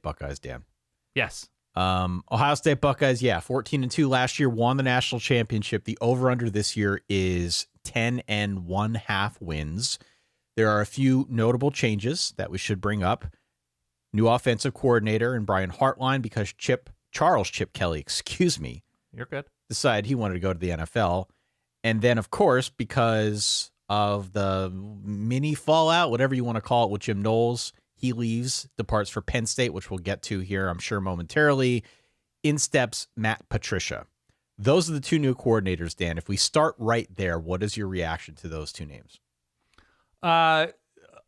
Buckeyes, Dan. Yes. Ohio State Buckeyes, 14-2 last year, won the national championship. The over-under this year is 10.5 wins. There are a few notable changes that we should bring up. New offensive coordinator and Brian Hartline, because Charles Chip Kelly, You're good. decided he wanted to go to the NFL. And then, of course, because of the mini fallout, whatever you want to call it, with Jim Knowles, he leaves, departs for Penn State, which we'll get to here, I'm sure, momentarily. In steps Matt Patricia. Those are the two new coordinators, Dan. If we start right there, what is your reaction to those two names?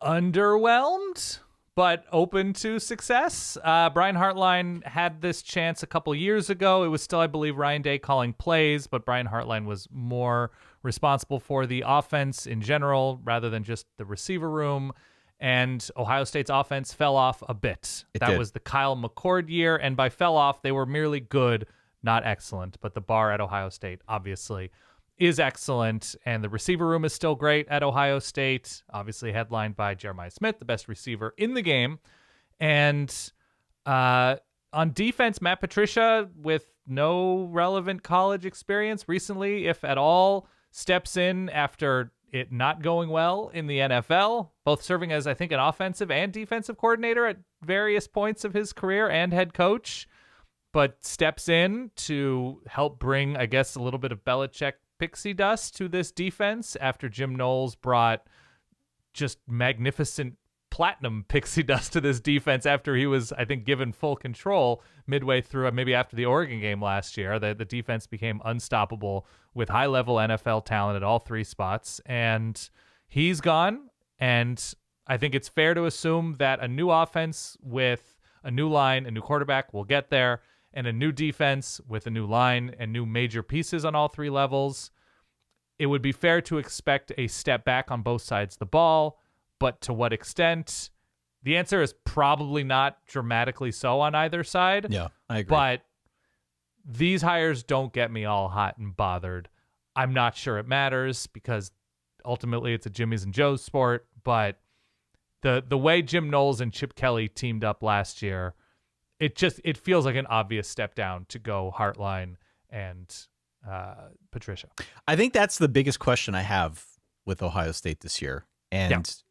Underwhelmed, but open to success. Brian Hartline had this chance a couple years ago. It was still, I believe, Ryan Day calling plays, but Brian Hartline was more responsible for the offense in general rather than just the receiver room. And Ohio State's offense fell off a bit. That was the Kyle McCord year, and by fell off, they were merely good, not excellent. But the bar at Ohio State, obviously, is excellent, and the receiver room is still great at Ohio State, obviously headlined by Jeremiah Smith, the best receiver in the game. And on defense, Matt Patricia, with no relevant college experience recently, if at all, steps in after it not going well in the NFL, both serving as, I think, an offensive and defensive coordinator at various points of his career and head coach, but steps in to help bring, I guess, a little bit of Belichick pixie dust to this defense after Jim Knowles brought just magnificent platinum pixie dust to this defense after he was, I think, given full control midway through, maybe after the Oregon game last year. The defense became unstoppable with high-level NFL talent at all three spots, and he's gone, and I think it's fair to assume that a new offense with a new line, a new quarterback will get there, and a new defense with a new line and new major pieces on all three levels. It would be fair to expect a step back on both sides of the ball, but to what extent? The answer is probably not dramatically so on either side. Yeah, I agree. But these hires don't get me all hot and bothered. I'm not sure it matters because ultimately it's a Jimmy's and Joe's sport, but the way Jim Knowles and Chip Kelly teamed up last year, it feels like an obvious step down to go Hartline and Patricia. I think that's the biggest question I have with Ohio State this year. And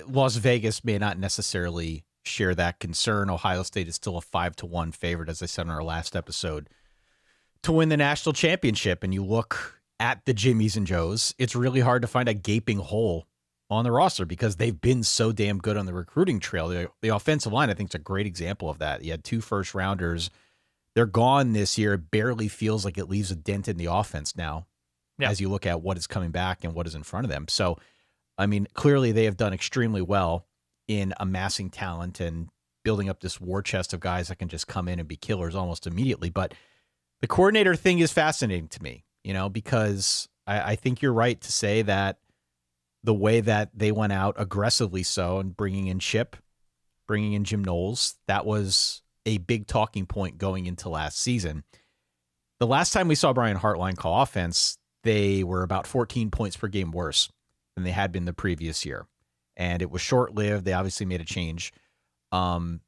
Las Vegas may not necessarily share that concern. Ohio State is still a 5-1 favorite, as I said in our last episode, to win the national championship. And you look at the Jimmys and Joes, it's really hard to find a gaping hole on the roster because they've been so damn good on the recruiting trail. The offensive line, I think, is a great example of that. You had 2 first-rounders. They're gone this year. It barely feels like it leaves a dent in the offense now as you look at what is coming back and what is in front of them. So, I mean, clearly they have done extremely well in amassing talent and building up this war chest of guys that can just come in and be killers almost immediately. But the coordinator thing is fascinating to me, because I think you're right to say that the way that they went out aggressively and bringing in Chip, bringing in Jim Knowles, that was a big talking point going into last season. The last time we saw Brian Hartline call offense, they were about 14 points per game worse than they had been the previous year. And it was short-lived. They obviously made a change. I'm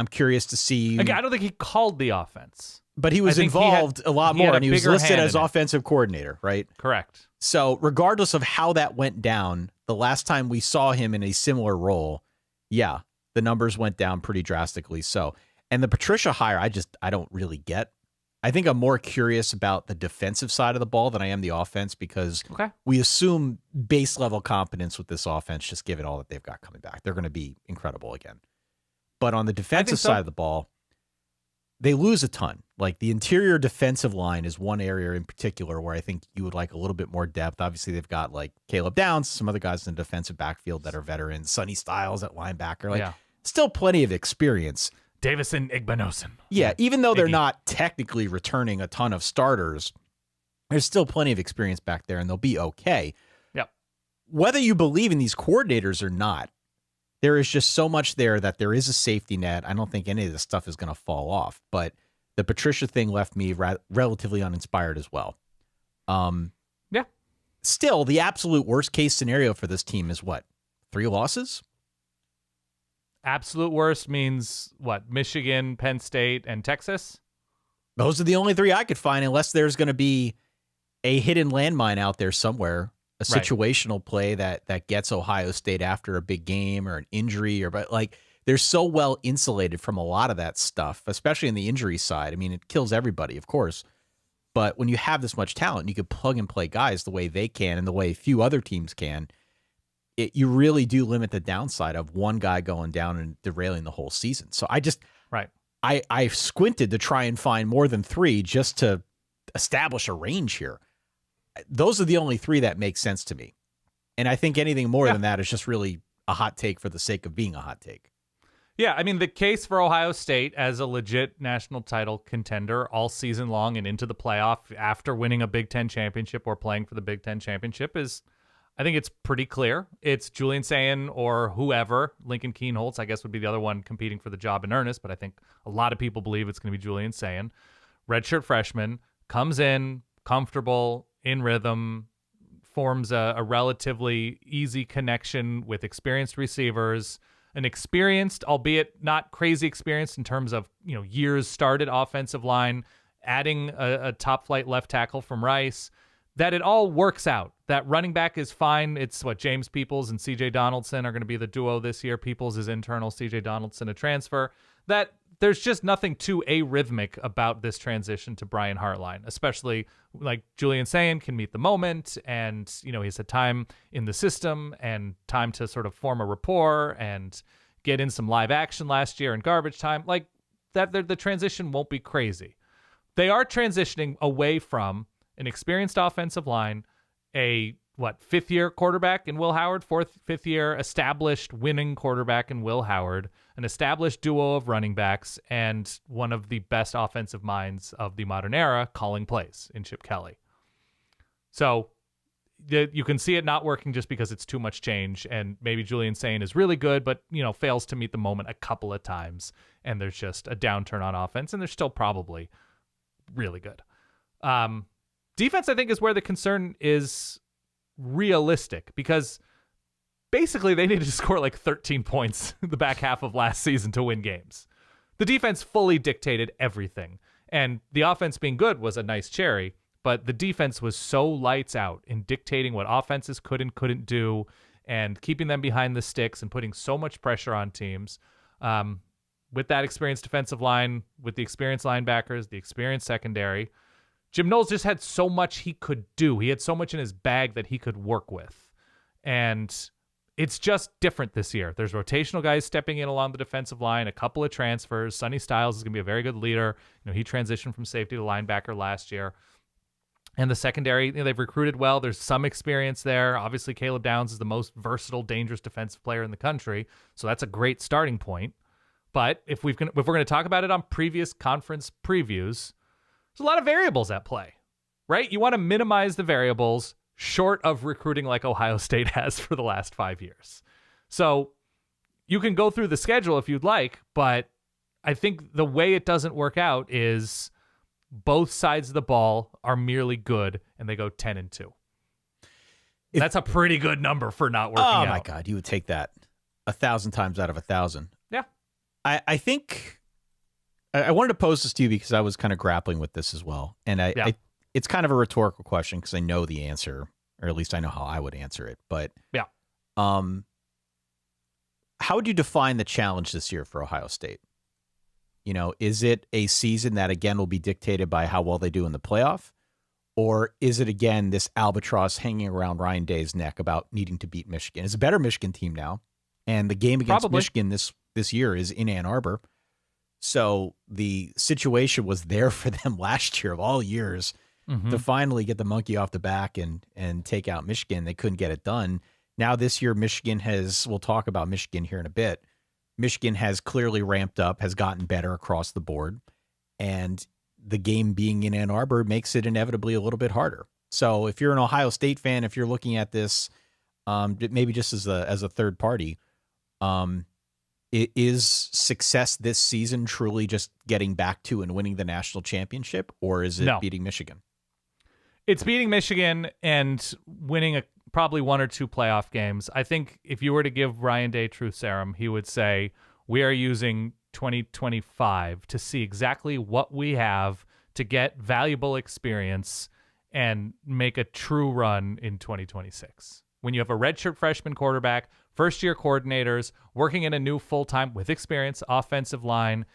curious to see. I don't think he called the offense. But he was involved a lot more, and he was listed as offensive coordinator, right? Correct. So regardless of how that went down, the last time we saw him in a similar role, the numbers went down pretty drastically. So, and the Patricia hire, I don't really get. I think I'm more curious about the defensive side of the ball than I am the offense because we assume base level competence with this offense, just given all that they've got coming back. They're going to be incredible again. But on the defensive side of the ball, they lose a ton. Like the interior defensive line is one area in particular where I think you would like a little bit more depth. Obviously, they've got like Caleb Downs, some other guys in the defensive backfield that are veterans, Sonny Styles at linebacker. Still plenty of experience. Davison Igbinosun. Yeah, even though they're not technically returning a ton of starters, there's still plenty of experience back there, and they'll be okay. Yep. Whether you believe in these coordinators or not, there is just so much there that there is a safety net. I don't think any of this stuff is going to fall off, but the Patricia thing left me relatively uninspired as well. Still, the absolute worst case scenario for this team is what? 3 losses? Absolute worst means what? Michigan, Penn State, and Texas? Those are the only three I could find, unless there's going to be a hidden landmine out there somewhere, a situational play that gets Ohio State after a big game or an injury, but like they're so well insulated from a lot of that stuff, especially in the injury side. I mean, it kills everybody, of course. But when you have this much talent, you could plug and play guys the way they can and the way few other teams can. You really do limit the downside of one guy going down and derailing the whole season. So I squinted to try and find more than three just to establish a range here. Those are the only three that make sense to me. And I think anything more than that is just really a hot take for the sake of being a hot take. Yeah, I mean, the case for Ohio State as a legit national title contender all season long and into the playoff after winning a Big Ten championship or playing for the Big Ten championship is, I think it's pretty clear. It's Julian Sayin or whoever. Lincoln Keenholz, I guess, would be the other one competing for the job in earnest, but I think a lot of people believe it's going to be Julian Sayin. Redshirt freshman, comes in, comfortable, in rhythm, forms a relatively easy connection with experienced receivers, an experienced, albeit not crazy experienced in terms of, years started offensive line, adding a top flight left tackle from Rice, that it all works out. That running back is fine. It's what James Peoples and CJ Donaldson are going to be the duo this year. Peoples is internal, CJ Donaldson a transfer. That there's just nothing too arrhythmic about this transition to Brian Hartline, especially like Julian Sayin can meet the moment and, he's had time in the system and time to sort of form a rapport and get in some live action last year in garbage time. Like that, the transition won't be crazy. They are transitioning away from an experienced offensive line, a fifth-year quarterback in Will Howard, fifth-year established winning quarterback in Will Howard, an established duo of running backs, and one of the best offensive minds of the modern era calling plays in Chip Kelly. So you can see it not working just because it's too much change, and maybe Julian Sayin is really good, but fails to meet the moment a couple of times, and there's just a downturn on offense, and they're still probably really good. Defense, I think, is where the concern is realistic, because basically they needed to score like 13 points in the back half of last season to win games. The defense fully dictated everything, and the offense being good was a nice cherry, but the defense was so lights out in dictating what offenses could and couldn't do and keeping them behind the sticks and putting so much pressure on teams. With that experienced defensive line, with the experienced linebackers, the experienced secondary, Jim Knowles just had so much he could do. He had so much in his bag that he could work with. And it's just different this year. There's rotational guys stepping in along the defensive line, a couple of transfers. Sonny Styles is going to be a very good leader. He transitioned from safety to linebacker last year. And the secondary, they've recruited well. There's some experience there. Obviously, Caleb Downs is the most versatile, dangerous defensive player in the country. So that's a great starting point. But if we're going to talk about it on previous conference previews, there's a lot of variables at play, right? You want to minimize the variables short of recruiting like Ohio State has for the last 5 years. So you can go through the schedule if you'd like, but I think the way it doesn't work out is both sides of the ball are merely good and they go 10-2. That's a pretty good number for not working out. Oh my God, you would take that 1,000 times out of 1,000. Yeah. I think I wanted to pose this to you because I was kind of grappling with this as well. And it's kind of a rhetorical question because I know the answer, or at least I know how I would answer it. But how would you define the challenge this year for Ohio State? Is it a season that, again, will be dictated by how well they do in the playoff? Or is it, again, this albatross hanging around Ryan Day's neck about needing to beat Michigan? It's a better Michigan team now. And the game against Michigan this year is in Ann Arbor. So the situation was there for them last year of all years to finally get the monkey off the back and take out Michigan. They couldn't get it done. Now this year, Michigan we'll talk about Michigan here in a bit. Michigan has clearly ramped up, has gotten better across the board. And the game being in Ann Arbor makes it inevitably a little bit harder. So if you're an Ohio State fan, if you're looking at this maybe just as a third party, is success this season truly just getting back to and winning the national championship, or is it beating Michigan? It's beating Michigan and winning probably one or two playoff games. I think if you were to give Ryan Day truth serum, he would say we are using 2025 to see exactly what we have to get valuable experience and make a true run in 2026. When you have a redshirt freshman quarterback, first-year coordinators, working in a new full-time with experience offensive line,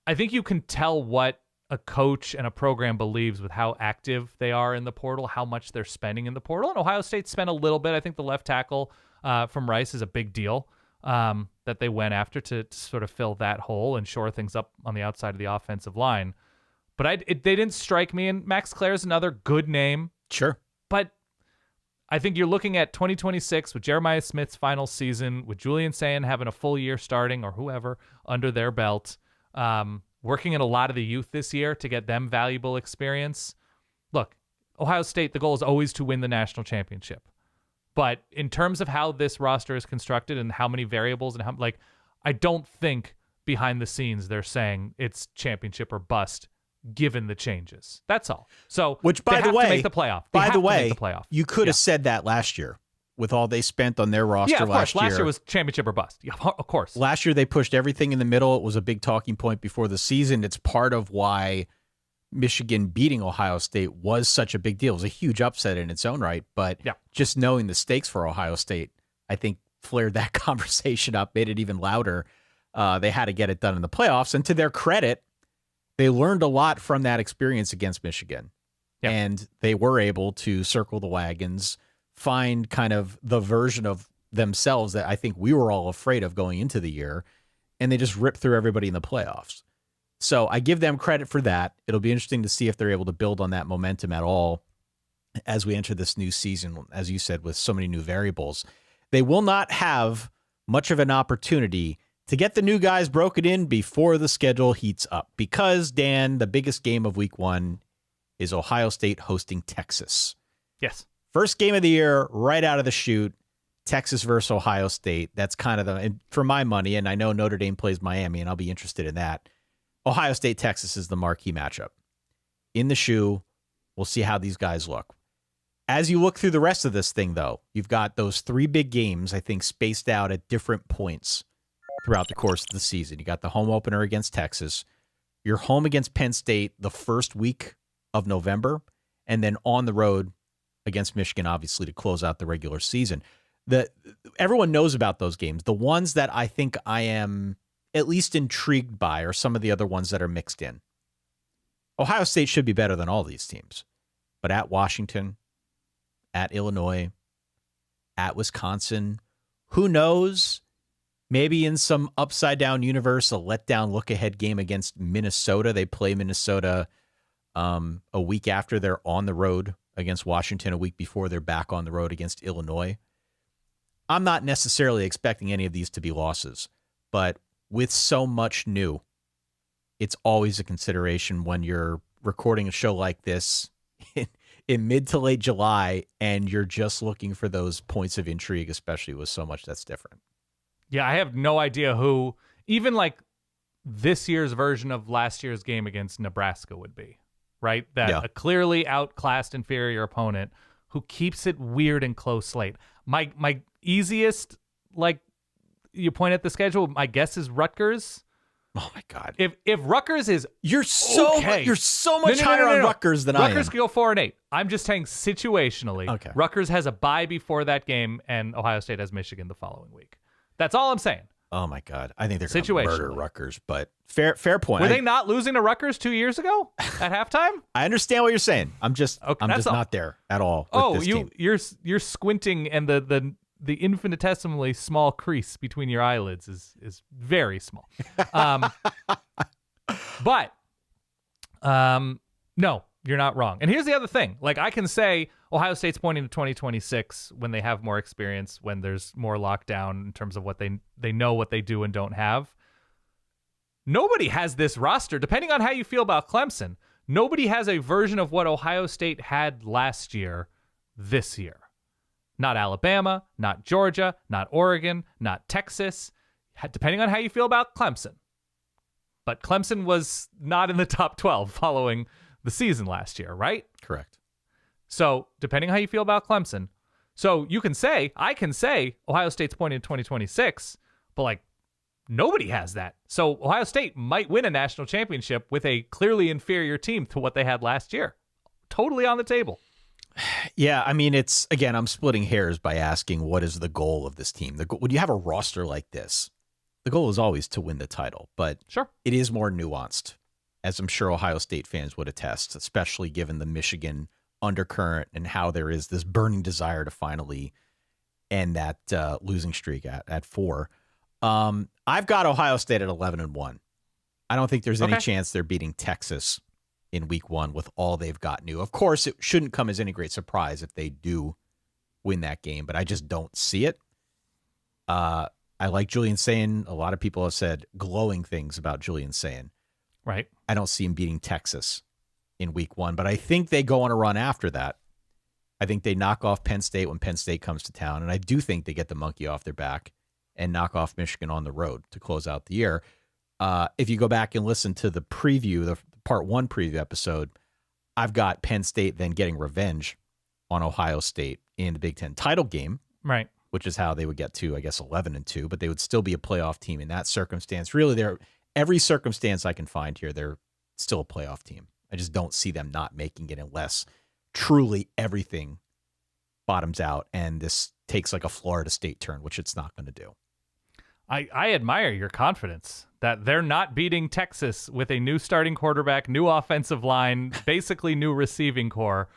I think you can tell what a coach and a program believes with how active they are in the portal, how much they're spending in the portal. And Ohio State spent a little bit. I think the left tackle from Rice is a big deal that they went after to sort of fill that hole and shore things up on the outside of the offensive line. But they didn't strike me, and Max Clare's another good name. Sure. But I think you're looking at 2026 with Jeremiah Smith's final season, with Julian Sayin having a full year starting or whoever under their belt, working in a lot of the youth this year to get them valuable experience. Look, Ohio State, the goal is always to win the national championship. But in terms of how this roster is constructed and how many variables and how, I don't think behind the scenes they're saying it's championship or bust given the changes. That's all. So, which, by the way, to make the playoff. You could have said that last year with all they spent on their roster last year. Last year was championship or bust. Yeah, of course. Last year they pushed everything in the middle. It was a big talking point before the season. It's part of why Michigan beating Ohio State was such a big deal. It was a huge upset in its own right, but just knowing the stakes for Ohio State, I think flared that conversation up, made it even louder. They had to get it done in the playoffs, and to their credit, they learned a lot from that experience against Michigan, and they were able to circle the wagons, find kind of the version of themselves that I think we were all afraid of going into the year, and they just ripped through everybody in the playoffs. So I give them credit for that. It'll be interesting to see if they're able to build on that momentum at all as we enter this new season, as you said, with so many new variables. They will not have much of an opportunity to get the new guys broken in before the schedule heats up because, Dan, the biggest game of week one is Ohio State hosting Texas. Yes. First game of the year, right out of the chute, Texas versus Ohio State. That's kind of and for my money, and I know Notre Dame plays Miami, and I'll be interested in that. Ohio State, Texas is the marquee matchup. In the shoe, we'll see how these guys look. As you look through the rest of this thing, though, you've got those three big games, I think, spaced out at different points throughout the course of the season. You got the home opener against Texas. You're home against Penn State the first week of November, and then on the road against Michigan, obviously, to close out the regular season. Everyone knows about those games. The ones that I think I am at least intrigued by are some of the other ones that are mixed in. Ohio State should be better than all these teams, but at Washington, at Illinois, at Wisconsin, who knows? Maybe in some upside-down universe, a letdown look-ahead game against Minnesota. They play Minnesota a week after they're on the road against Washington, a week before they're back on the road against Illinois. I'm not necessarily expecting any of these to be losses, but with so much new, it's always a consideration when you're recording a show like this in mid to late July and you're just looking for those points of intrigue, especially with so much that's different. Yeah, I have no idea who, even like this year's version of last year's game against Nebraska would be, right? A clearly outclassed inferior opponent who keeps it weird and close late. My easiest, you point at the schedule, my guess is Rutgers. Oh my God! If Rutgers is you're so much higher on Rutgers than I am. Rutgers could go 4-8. I'm just saying situationally. Okay. Rutgers has a bye before that game, and Ohio State has Michigan the following week. That's all I'm saying. Oh my God! I think they're going to murder Rutgers, but fair point. Were they not losing to Rutgers 2 years ago at halftime? I understand what you're saying. I'm just not there at all. With this team. You're squinting, and the infinitesimally small crease between your eyelids is very small. But no, you're not wrong. And here's the other thing. I can say Ohio State's pointing to 2026 when they have more experience, when there's more lockdown in terms of what they know what they do and don't have. Nobody has this roster, depending on how you feel about Clemson. Nobody has a version of what Ohio State had last year this year. Not Alabama, not Georgia, not Oregon, not Texas, depending on how you feel about Clemson. But Clemson was not in the top 12 following the season last year, right? Correct. So, depending on how you feel about Clemson. So, I can say, Ohio State's pointing to 2026, but Nobody has that. So Ohio State might win a national championship with a clearly inferior team to what they had last year. Totally on the table. Yeah, I mean, it's, again, I'm splitting hairs by asking what is the goal of this team. When you have a roster like this, the goal is always to win the title, but sure, it is more nuanced, as I'm sure Ohio State fans would attest, especially given the Michigan undercurrent and how there is this burning desire to finally end that losing streak at 4. I've got Ohio State at 11-1. I don't think there's any chance they're beating Texas in week 1 with all they've got new. Of course, it shouldn't come as any great surprise if they do win that game, but I just don't see it. I like Julian Sayin. A lot of people have said glowing things about Julian Sayin. Right. I don't see him beating Texas in week 1, but I think they go on a run after that. I think they knock off Penn State when Penn State comes to town, and I do think they get the monkey off their back and knock off Michigan on the road to close out the year. If you go back and listen to the preview, the part 1 preview episode, I've got Penn State then getting revenge on Ohio State in the Big Ten title game, right? Which is how they would get to, I guess, 11-2, but they would still be a playoff team in that circumstance. Really, every circumstance I can find here, they're still a playoff team. I just don't see them not making it unless truly everything bottoms out and this takes like a Florida State turn, which it's not going to do. I admire your confidence that they're not beating Texas with a new starting quarterback, new offensive line, basically new receiving core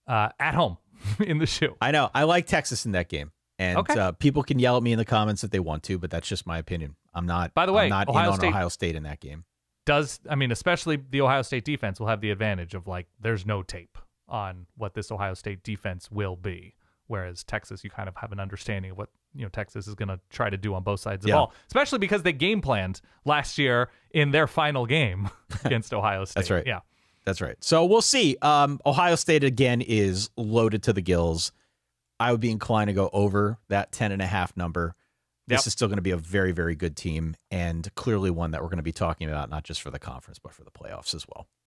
at home in the shoe. I know. I like Texas in that game. And people can yell at me in the comments if they want to, but that's just my opinion. I'm not, by the way, I'm not Ohio in on State Ohio State in that game. Especially the Ohio State defense will have the advantage of there's no tape on what this Ohio State defense will be. Whereas Texas, you kind of have an understanding of what Texas is going to try to do on both sides of the ball, especially because they game planned last year in their final game against Ohio State. That's right. Yeah, that's right. So we'll see. Ohio State again is loaded to the gills. I would be inclined to go over that 10.5 number. This is still going to be a very, very good team and clearly one that we're going to be talking about, not just for the conference, but for the playoffs as well.